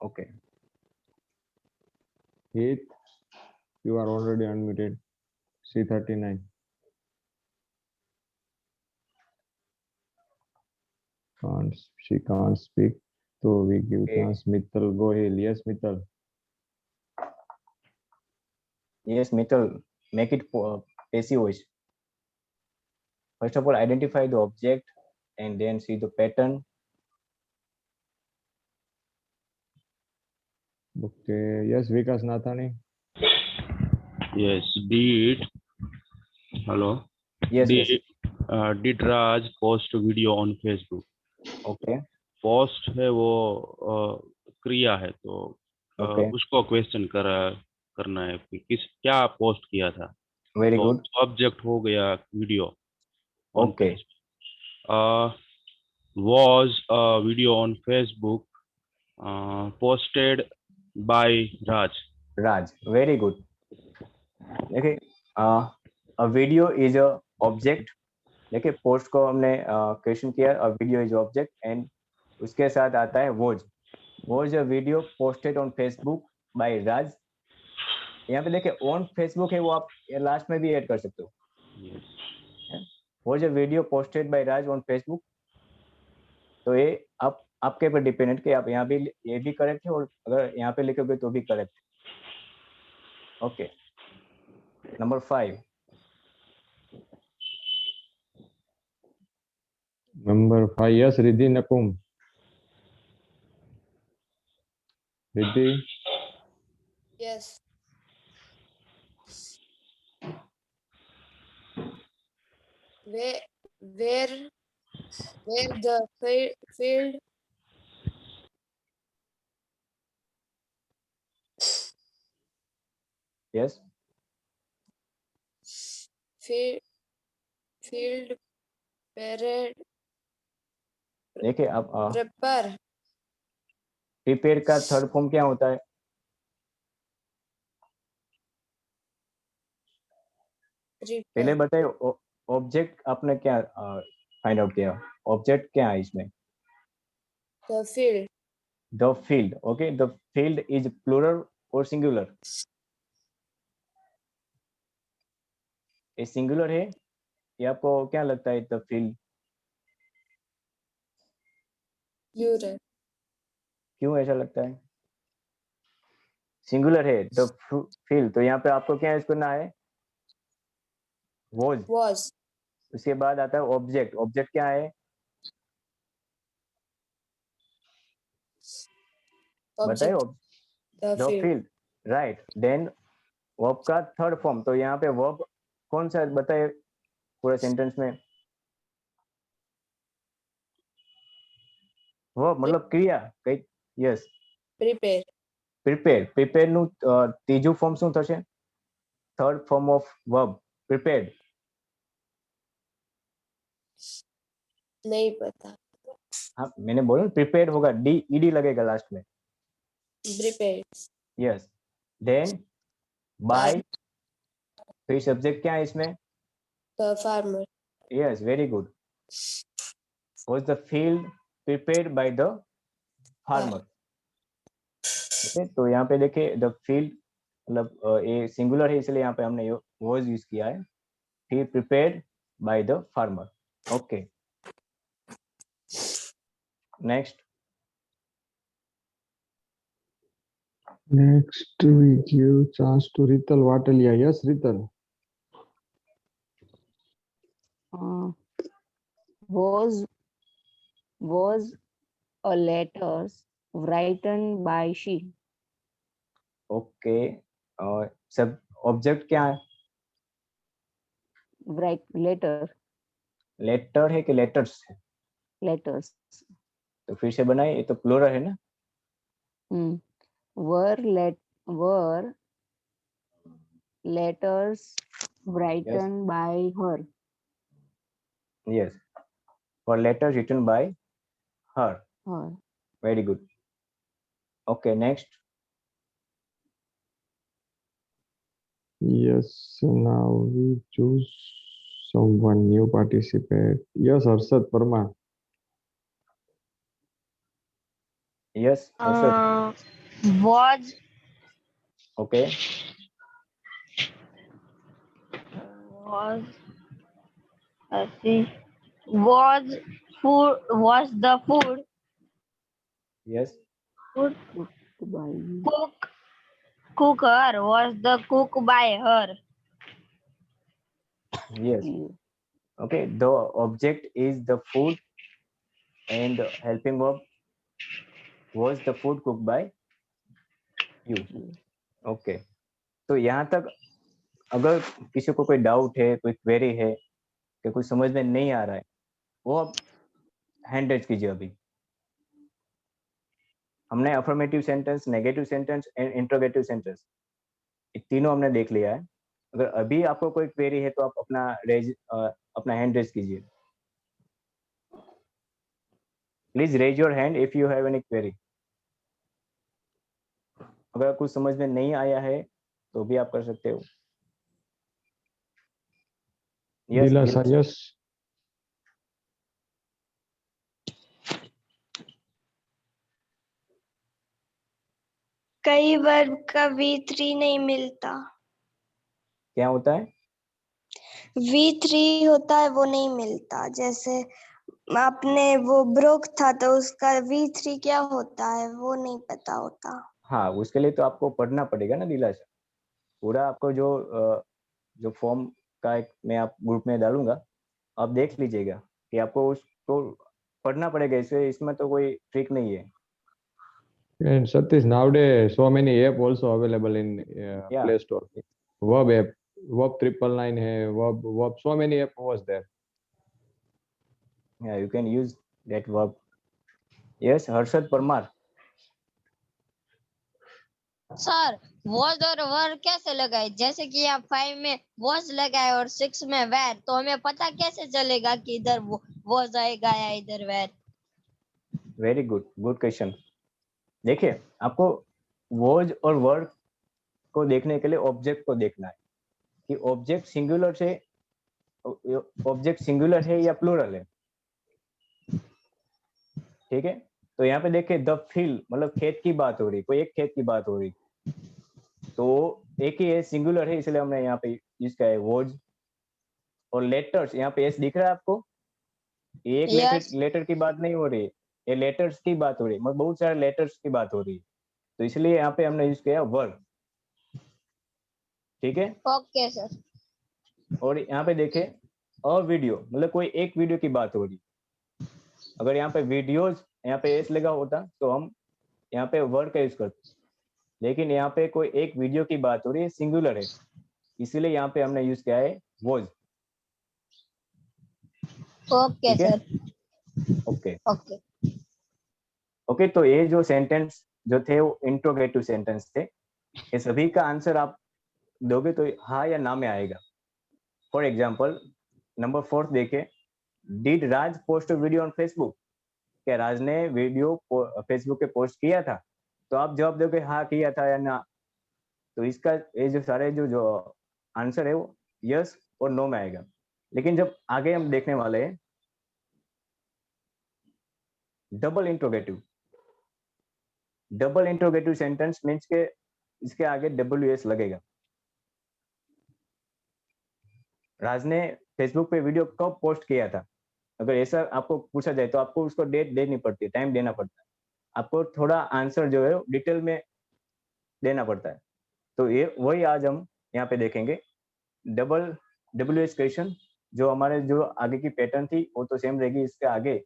Okay. Heath, you are already unmuted. C39. She can't speak. So we give Okay. chance. Mittal Gohil. Yes, Mittal. Yes, Mithal, make it passive voice. First of all, identify the object and then see the pattern. Okay. Yes, Vikas Nathani. Yes, hello. Yes, yes. Did Raj post video on Facebook? Okay. Post है वो क्रिया है, तो Okay. उसको question करना है कि क्या पोस्ट किया था। Very तो good. ऑब्जेक्ट हो गया video. Okay. Was a video on Facebook posted by Raj? Raj, very good. देखिए, a video is a object. देखिए, पोस्ट को हमने क्वेश्चन किया, a video is object and उसके साथ आता है was a video posted on Facebook by Raj. यहाँ पे देखिए on Facebook है, वो आप लास्ट में भी ऐड कर सकते हो। was a video posted by Raj on Facebook. तो ये आपके ऊपर डिपेंडेंट कि आप यहाँ भी ये भी करेक्ट है और अगर यहाँ पे लिखोगे तो भी करेक्ट है। Okay, number 5। Number 5. Yes, Riddhi Nakum. Riddhi. Yes. Where the field yes, field parade देखिए आप prepare प्रिपेयर का थर्ड फॉर्म क्या होता है? पहले बताइए, ऑब्जेक्ट आपने क्या फाइंड आउट किया? ऑब्जेक्ट क्या है इसमें? the field the field. Okay, the field is plural और सिंगुलर? ये सिंगुलर है, ये आपको क्या लगता है? द फील्ड plural क्यों ऐसा लगता है? सिंगुलर है द फील्ड, तो यहाँ पे आपको क्या यूज करना है? was। उसके बाद आता है ऑब्जेक्ट। ऑब्जेक्ट क्या है? बताइए। The field, right. Then verb का थर्ड फॉर्म, तो यहाँ पे वर्ब कौन सा बताइए पूरे सेंटेंस में? वर्ब मतलब क्रिया कई। यस, prepare પ્રિપેર નું ત્રીજું ફોર્મ શું થશે? third form of verb prepared? नहीं पता. हाँ मैंने बोला प्रिपेयर्ड होगा, डी ईडी लगेगा लास्ट में. Prepared. यस. देन बाय, फिर सब्जेक्ट क्या है इसमें? The farmer. Yes, very good. Was the field prepared by the farmer? Okay, तो यहाँ पे देखिए द फील्ड मतलब ये सिंगुलर है इसलिए यहाँ पे हमने was यूज किया है. He prepared by the farmer. Okay, next. Next, we give chance to Rital Watalia. Yes, Rital. Was a letters written by she. Okay, और सब ऑब्जेक्ट क्या है? Write letter, लेटर है कि लेटर्स है? letters. तो फिर से बनाए, ये तो प्लूरल है ना. Were letters written by her. Yes, for letters written by her. Her. Very good. Okay, next. Yes, so now we choose someone new participate. Yes, Harshad Parmar. Yes, Harshad. Was Okay. let's see, was the food Yes. By cooker was the cook by her. Yes. Okay, the object is the food and the helping verb was the food cooked by you. Okay. तो यहाँ तक अगर किसी को कोई doubt है, कोई query है कि कुछ समझ में नहीं आ रहा है, वो आप हैंड रेज कीजिए. अभी हमने affirmative sentence, negative sentence and interrogative sentence ये तीनों हमने देख लिया है. अगर अभी आपको कोई क्वेरी है तो आप अपना हैंड रेज कीजिए. Please raise your hand if you have any query. अगर कुछ समझ में नहीं आया है तो भी आप कर सकते हो. Yes, Dilasa, yes. कई वर्ब का V3 नहीं मिलता. क्या होता है? V3 होता है वो नहीं मिलता. जैसे आपने वो ब्रोक था तो उसका V3 क्या होता है वो नहीं पता होता. हाँ, उसके लिए तो आपको पढ़ना पड़ेगा ना दिलासा. पूरा आपको जो फॉर्म का एक मैं आप ग्रुप में डालूंगा, आप देख लीजिएगा कि आपको उसको पढ़ना पड़ेगा. इसमें तो कोई ट्रिक नहीं है. And Satish, nowadays so many app also available in Yeah. Play Store. Verb app, Verb 999 है, Verb so many app was there. Yeah, you can use that verb. Yes, Harshad Parmar. Sir was और were कैसे लगाए? जैसे कि आप 5 में was लगाए और 6 में were, तो हमें पता कैसे चलेगा कि इधर was आएगा या इधर were? Very good, good question. देखिए, आपको was और were को देखने के लिए ऑब्जेक्ट को देखना है कि ऑब्जेक्ट सिंगुलर है या प्लूरल है. ठीक है, तो यहाँ पे देखिए द फील्ड मतलब खेत की बात हो रही, कोई एक खेत की बात हो रही, तो एक ही है, सिंगुलर है, इसलिए हमने यहाँ पे यूज किया है was. और लेटर्स, यहाँ पे एस दिख रहा है आपको, एक Yes. लेटर की बात नहीं हो रही, ये लेटर्स की बात हो रही, मतलब बहुत सारे लेटर्स की बात हो रही, तो इसलिए यहाँ पे हमने यूज किया वर. ठीक है. Okay sir. और यहाँ पे देखे अ वीडियो मतलब कोई एक वीडियो की बात हो रही. अगर यहाँ पे वीडियोज यहाँ पे एस लगा होता तो हम यहाँ पे वर्ड का यूज करते, लेकिन यहाँ पे कोई एक वीडियो की बात हो रही है, सिंगुलर है, इसीलिए यहाँ पे हमने यूज किया है was. Okay sir. Okay okay. Okay, तो ये जो सेंटेंस जो थे वो इंट्रोगेटिव सेंटेंस थे. ये सभी का आंसर आप दोगे तो हाँ या ना में आएगा। फॉर एग्जाम्पल नंबर 4 देखे, did Raj post a video on Facebook, क्या राज ने वीडियो फेसबुक पे पोस्ट किया था? तो आप जवाब दोगे हाँ किया था या ना। तो इसका ये जो सारे जो आंसर है वो यस और नो में आएगा। लेकिन जब आगे हम देखने वाले हैं double interrogative, double interrogative sentence means के इसके आगे WS लगेगा। राज ने फेसबुक पे वीडियो कब पोस्ट किया था? अगर ऐसा आपको पूछा जाए तो आपको उसको डेट देनी पड़ती है, टाइम देना पड़ता है, आपको थोड़ा आंसर जो है डिटेल में देना पड़ता है। तो ये वही आज हम यहाँ पे देखेंगे। डबल WS क्वेश्चन, जो हमारे जो आगे की पैटर्न थी वो तो सेम रहेगी, इसके आगे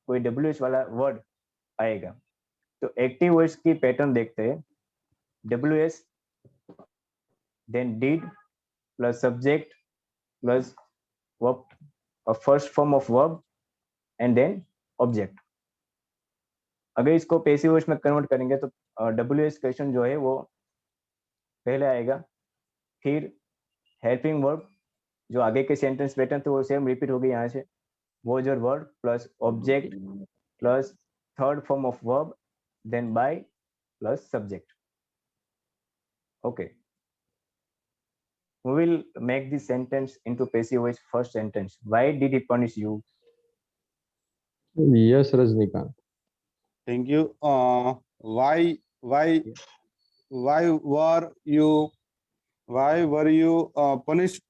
कोई WS वाला वर्ड आएगा। तो एक्टिव वॉइस की पैटर्न देखते हैं। WS then did plus subject plus verb, first form of verb and then object. अगर इसको पैसिव वॉइस में कन्वर्ट करेंगे तो WS क्वेश्चन जो है वो पहले आएगा, फिर हेल्पिंग वर्ब, जो आगे के सेंटेंस पैटर्न थे वो सेम रिपीट हो गई यहाँ से, was और verb plus object plus third form of verb then by plus subject. Okay, we will make this sentence into passive voice. First sentence, why did he punish you? Yes, Rajnikant. Thank you. Why were you punished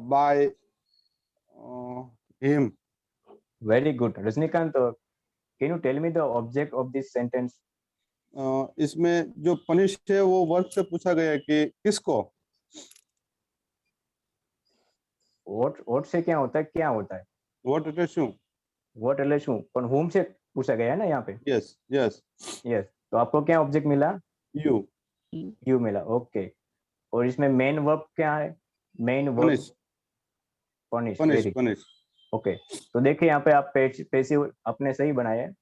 by him? Very good, Rajnikant. Can you tell me the object of this sentence? इसमें जो punish है वो verb से पूछा गया है कि किसको। What से क्या होता है, क्या होता है? What relation? What relation? पर whom से पूछा गया है ना यहाँ पे। Yes, yes. Yes. तो आपको क्या ऑब्जेक्ट मिला? You. You मिला। ओके। और इसमें मेन वर्ब क्या है? Main verb Punish. punish. Punish. Very good. Punish. Okay, तो देखिए यहाँ पे आप पैसिव आपने सही बनाया है।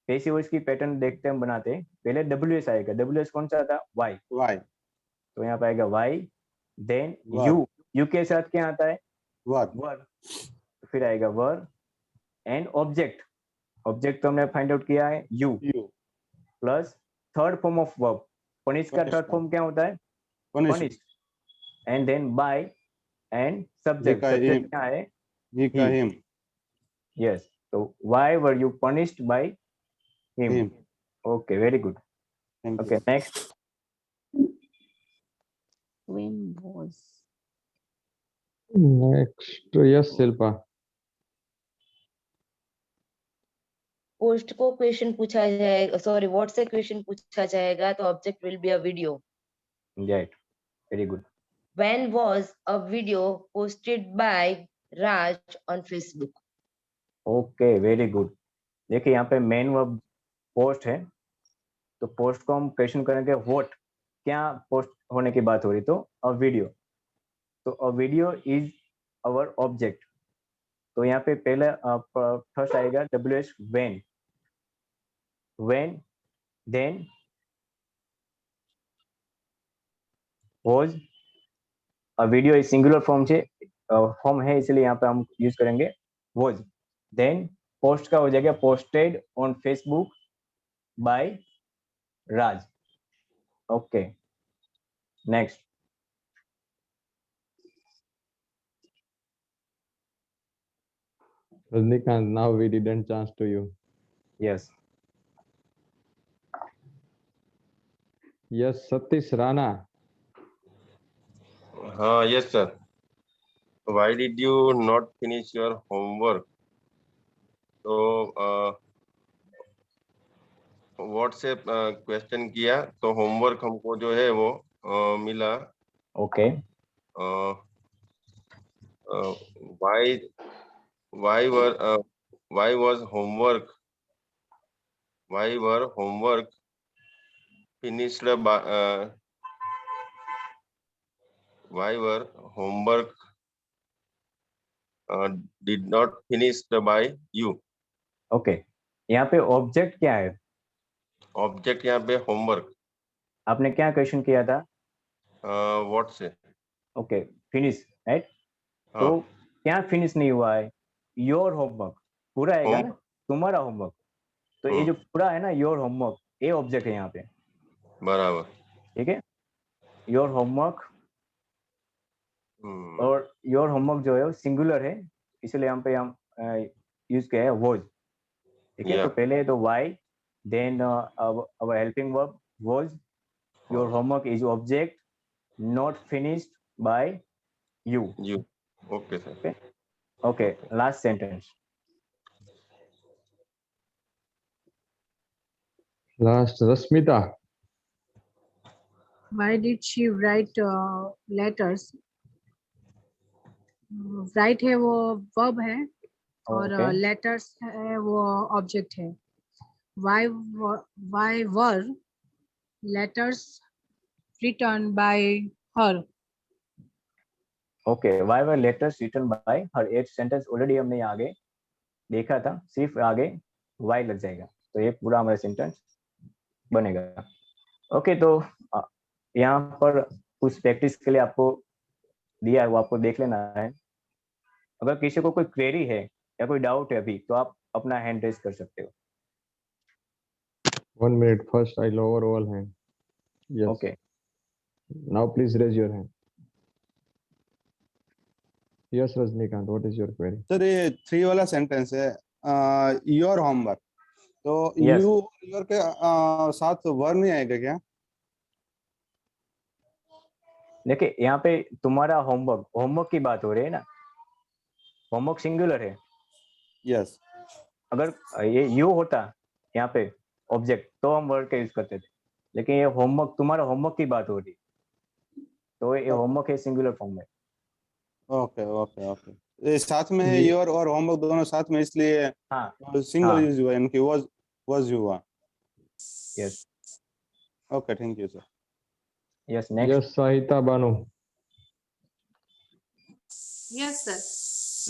पैसिव वॉइस की पैटर्न देखते हम बनाते हैं। पहले WS आएगा। WS कौन सा था? Why. Why. तो यहाँ पे आएगा why, then Verb. you के साथ क्या आता है? Verb. Verb. फिर आएगा verb and object. Object तो हमने फाइंड आउट किया है you. Plus third form of verb. Punish का थर्ड फॉर्म क्या होता है? Punish. And then by and subject. Subject क्या है? He का him. यस, तो why were you punished by him? Okay, very good. Thank Okay, you. next. When was Next, yes, Silpa. Post को क्वेश्चन पूछा जाएगा, सॉरी व्हाट से question पूछा जाएगा तो object will be a video. Right, very good. When was a video posted by Raj on Facebook? Okay, very good. देखिए यहाँ पे मेन वर्ब पोस्ट है, तो पोस्ट को हम क्वेश्चन करेंगे व्हाट, क्या पोस्ट होने की बात हो रही, तो अ वीडियो। तो a video is our object. तो यहाँ पे पहले फर्स्ट आएगा WS when, then was। A video is singular form है इसलिए यहाँ पे हम यूज करेंगे was। देन पोस्ट का हो जाएगा posted on Facebook by Raj. Okay, next. Rajnikant, now we didn't chance to you. Yes, Yes, Satish Rana. Yes, sir. Why did you not finish your homework? तो व्हाट से question किया तो homework हमको जो है वो मिला। Okay. why was homework finished by why were homework did not finished by you? Okay, यहाँ पे ऑब्जेक्ट क्या है? ऑब्जेक्ट यहाँ पे होमवर्क। आपने क्या क्वेश्चन किया था? व्हाट से? Okay, finish, right? हाँ, तो क्या फिनिश नहीं हुआ है? योर होमवर्क पूरा आएगा ना, होम तुम्हारा होमवर्क। तो ये जो पूरा है ना, योर होमवर्क, ये ऑब्जेक्ट है यहाँ पे, बराबर। ठीक है? योर होमवर्क, हम्म, और योर होमवर्क जो है वो सिंगुलर है, इसलिए यहाँ पे हम यूज किया है वॉज, ठीक है? या तो पहले तो why, then our helping verb was, your homework is object not finished by you. You. Okay sir. Okay, okay, last sentence. Last, Rasmita. Why did she write letters? Write है वो verb है और Okay. letters है वो object है. Why were letters written by her? Okay, why were letters written by her? एक sentence already हमने आगे देखा था, सिर्फ आगे why लग जाएगा, तो ये पूरा हमारा sentence बनेगा। ओके, तो यहाँ पर कुछ प्रैक्टिस के लिए आपको दिया है, वो आपको देख लेना है। अगर किसी को कोई क्वेरी है या कोई डाउट है अभी, तो आप अपना हैंड रेज कर सकते हो। 1 minute. First, I lower all hand. Yes. Okay, Now, please raise your hand. Yes, Rajnikant. What is your query? Sir ये 3 वाला सेंटेंस है, योर होमवर्क, तो Yes. यू योर के साथ वर नहीं आएगा क्या? देखिए यहाँ पे तुम्हारा होमवर्क, होमवर्क की बात हो रही है ना, होमवर्क सिंगुलर है। यस। अगर ये यू होता यहाँ पे ऑब्जेक्ट, तो हम वर्ड का यूज करते थे, लेकिन ये होमवर्क, तुम्हारा होमवर्क की बात हो रही, तो ये होमवर्क है सिंगुलर फॉर्म में। ओके ओके ओके, ये साथ में है, ये- योर और होमवर्क दोनों साथ में, इसलिए हाँ, सिंगल हाँ। यूज हुआ, इनकी वाज हुआ। Yes okay, thank you sir. Yes, next. Yes, Sahita Banu. Yes sir,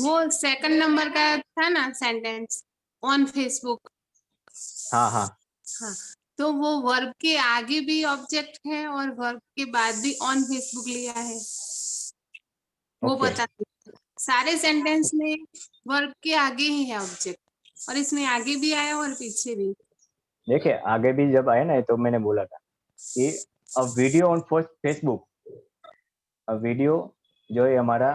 वो सेकंड नंबर का था ना सेंटेंस, ऑन फेसबुक। हाँ हाँ, हाँ, तो वो वर्ब के आगे भी ऑब्जेक्ट है और वर्ब के बाद भी ऑन फेसबुक लिया है, वो Okay. बता दीजिए। सारे सेंटेंस में वर्ब के आगे ही है ऑब्जेक्ट, और इसमें आगे भी आया और पीछे भी। देखिए आगे भी जब आया ना, तो मैंने बोला था कि a video on Facebook, a video जो है हमारा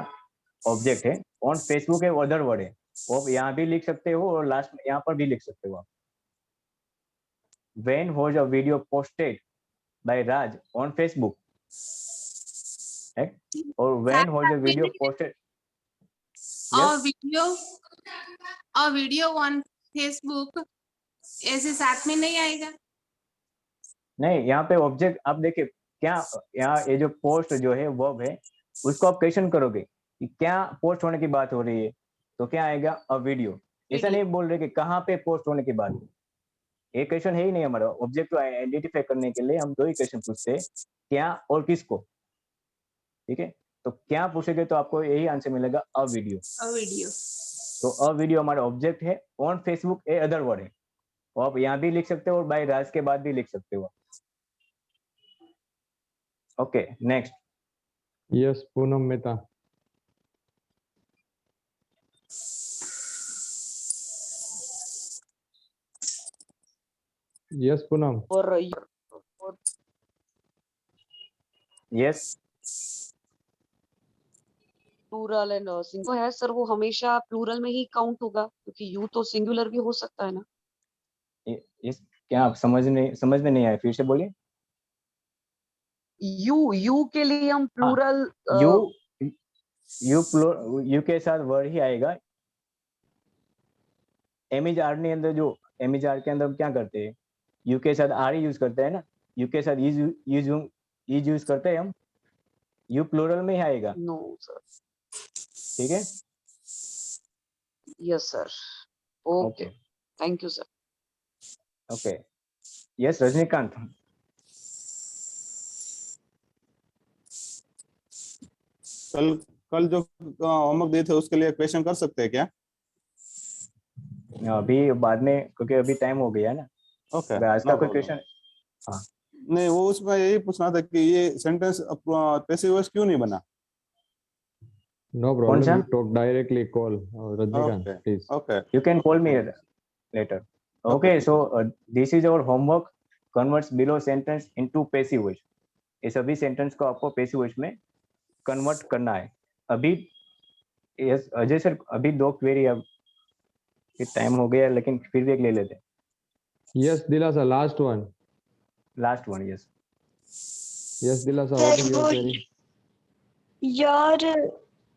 ऑब्जेक्ट है, ऑन फेसबुक है अदर वर्ड है, वो आप यहाँ भी लिख सकते हो और लास्ट में यहाँ पर भी लिख सकते हो आप। When was a video posted by Raj on Facebook? Right? Or when was a video posted? और वीडियो ऑन फेसबुक ऐसे साथ में नहीं आएगा। नहीं, यहाँ पे ऑब्जेक्ट आप देखिए क्या, यहाँ ये जो पोस्ट जो है वर्ब है, उसको आप क्वेश्चन करोगे कि क्या पोस्ट होने की बात हो रही है, तो क्या आएगा? A video. ऐसा नहीं बोल रहे कि कहाँ पे पोस्ट होने की बात, ये क्वेश्चन है ही नहीं हमारा। ऑब्जेक्ट को आइडेंटिफाई करने के लिए हम 2 ही क्वेश्चन पूछते हैं, क्या और किसको, ठीक है? तो क्या पूछेंगे तो आपको यही आंसर मिलेगा, अ वीडियो। अ वीडियो, तो अ वीडियो हमारा ऑब्जेक्ट है, on Facebook A other word है, तो आप यहाँ भी लिख सकते हो और बाय राज के बाद भी लिख सकते हो। Okay, next. Yes, Poonam Mehta. Yes, Poonam. और यस, प्लूरल एंड सिंगुलर है सर, वो हमेशा प्लूरल में ही काउंट होगा, क्योंकि यू तो सिंगुलर भी हो सकता है ना। इस क्या आप समझ में नहीं आया, फिर से बोलिए। यू के लिए हम प्लूरल, यू के साथ वर्ड ही आएगा। एमएज आर ने अंदर जो एमएज आर के अंदर हम क्या करते हैं, यू के साथ आर ही यूज करते हैं ना, यू के साथ इज यूज करते हैं हम, यू प्लूरल में ही आएगा। No sir. ठीक है, yes sir, okay, thank you sir. Okay, yes Rajinikanth. कल जो होमवर्क दिए थे उसके लिए क्वेश्चन कर सकते हैं क्या? अभी बाद में, क्योंकि अभी टाइम हो गया है ना। ओके, आज का कोई क्वेश्चन, हाँ नहीं, वो उसमें यही पूछना था कि ये सेंटेंस पैसिव वॉइस क्यों नहीं बना? No problem. You talk directly. Call Rajnikant, Okay. please. Okay. You can call me later. Okay, so this is our homework. Converts below sentence into passive voice. ये सभी सेंटेंस को आपको passive voice में convert करना है. अभी yes Ajay sir, अभी 2 query अब टाइम हो गया लेकिन फिर भी एक ले लेते हैं. Yes, Dilasa, last one. Last one, yes. Yes, Dilasa, what is your query?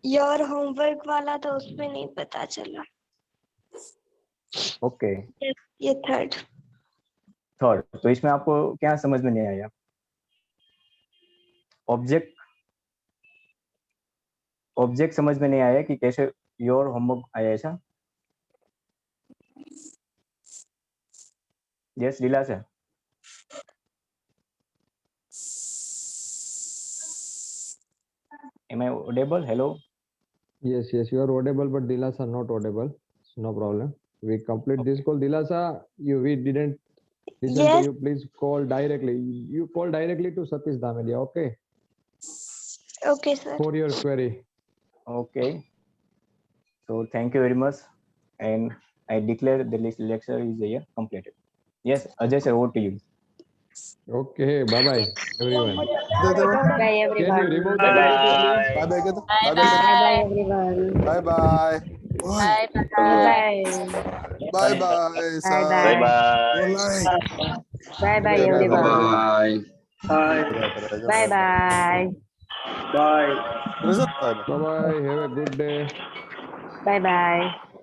Your homework वाला था, उसमें नहीं पता चला. Okay. ये थर्ड. तो इसमें आपको क्या समझ में नहीं आया? ऑब्जेक्ट समझ में नहीं आया कि कैसे योर होमवर्क आया ऐसा? Yes Leela sir. Am I audible? Hello. Yes, you are audible, but Dilasa not audible. No problem. We complete this call. Dilasa, we didn't listen to you. Please call directly. You call directly to Satish Damelia, okay? Okay, sir. For your query. Okay. So thank you very much, and I declare the lecture is here completed. Yes, Ajay sir, over to you. Okay, bye bye everyone. Bye everyone. Can you remove the Bye video, please? bye. Bye everyone. Bye bye. Bye bye. Bye bye. Bye bye. Bye bye everyone. Bye bye. Bye. Bye bye. Have a good day. Bye bye.